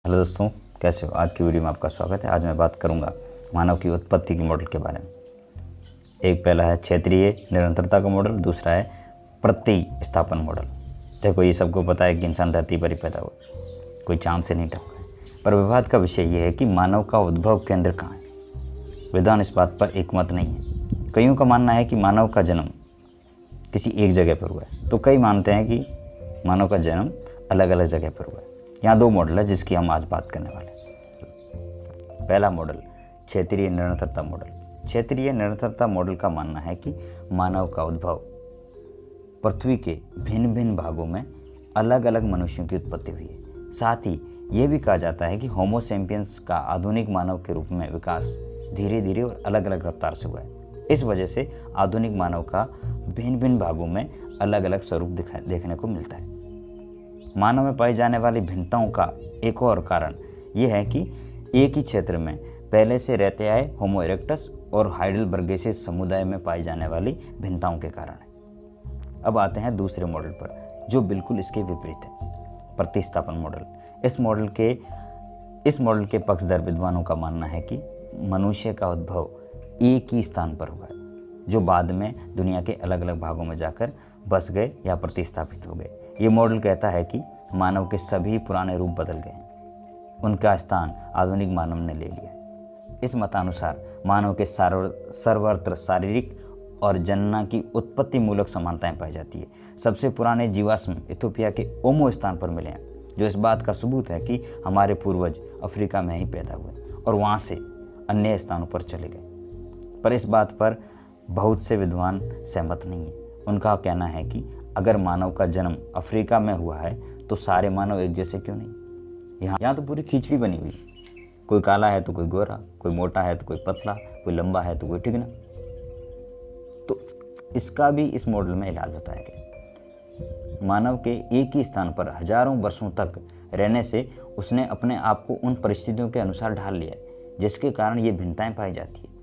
Hello दोस्तों, कैसे हो। आज की वीडियो में आपका स्वागत है। आज मैं बात करूंगा मानव की उत्पत्ति के मॉडल के बारे में। एक पहला है क्षेत्रीय निरंतरता का मॉडल, दूसरा है प्रतिस्थापन मॉडल। देखो, ये सबको पता है कि इंसान धरती पर ही पैदा हुआ, कोई चांद से नहीं टपका है। पर विवाद का विषय यह है कि मानव का उद्भव केंद्र कहाँ है। विद्वान इस बात पर एकमत नहीं है। कईयों का मानना है कि मानव का जन्म किसी एक जगह पर हुआ है, तो कई मानते हैं कि मानव का जन्म अलग अलग जगह पर हुआ है। यहाँ दो मॉडल है जिसकी हम आज बात करने वाले हैं। पहला मॉडल क्षेत्रीय निरंतरता मॉडल। क्षेत्रीय निरंतरता मॉडल का मानना है कि मानव का उद्भव पृथ्वी के भिन्न भिन्न भागों में अलग अलग मनुष्यों की उत्पत्ति हुई है। साथ ही यह भी कहा जाता है कि होमो सेपियंस का आधुनिक मानव के रूप में विकास धीरे धीरे और अलग अलग रफ्तार से हुआ है। इस वजह से आधुनिक मानव का भिन्न भिन्न भागों में अलग अलग स्वरूप देखने को मिलता है। मानव में पाई जाने वाली भिन्नताओं का एक और कारण यह है कि एक ही क्षेत्र में पहले से रहते आए होमो इरेक्टस और हाइडेलबर्गेसिस समुदाय में पाई जाने वाली भिन्नताओं के कारण है। अब आते हैं दूसरे मॉडल पर, जो बिल्कुल इसके विपरीत है, प्रतिस्थापन मॉडल। इस मॉडल के पक्षधर विद्वानों का मानना है कि मनुष्य का उद्भव एक ही स्थान पर हुआ है, जो बाद में दुनिया के अलग अलग भागों में जाकर बस गए या प्रतिस्थापित हो गए। ये मॉडल कहता है कि मानव के सभी पुराने रूप बदल गए, उनका स्थान आधुनिक मानव ने ले लिया। इस मतानुसार मानव के सर्वत्र शारीरिक और जनना की उत्पत्ति मूलक समानताएं पाई जाती है। सबसे पुराने जीवाश्म इथियोपिया के ओमो स्थान पर मिले हैं, जो इस बात का सबूत है कि हमारे पूर्वज अफ्रीका में ही पैदा हुए और वहाँ से अन्य स्थानों पर चले गए। पर इस बात पर बहुत से विद्वान सहमत नहीं हैं। उनका कहना है कि अगर मानव का जन्म अफ्रीका में हुआ है तो सारे मानव एक जैसे क्यों नहीं। यहाँ तो पूरी खिचड़ी बनी हुई, कोई काला है तो कोई गोरा, कोई मोटा है तो कोई पतला, कोई लंबा है तो कोई टिकना। तो इसका भी इस मॉडल में इलाज बताया गया। मानव के एक ही स्थान पर हजारों वर्षों तक रहने से उसने अपने आप को उन परिस्थितियों के अनुसार ढाल लिया है, जिसके कारण ये भिन्नताएं पाई जाती है।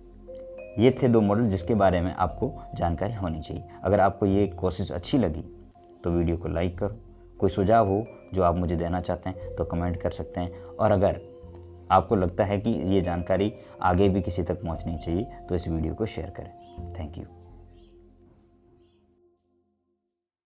ये थे दो मॉडल जिसके बारे में आपको जानकारी होनी चाहिए। अगर आपको ये कोशिश अच्छी लगी तो वीडियो को लाइक करो। कोई सुझाव हो जो आप मुझे देना चाहते हैं तो कमेंट कर सकते हैं। और अगर आपको लगता है कि ये जानकारी आगे भी किसी तक पहुंचनी चाहिए तो इस वीडियो को शेयर करें। Thank you.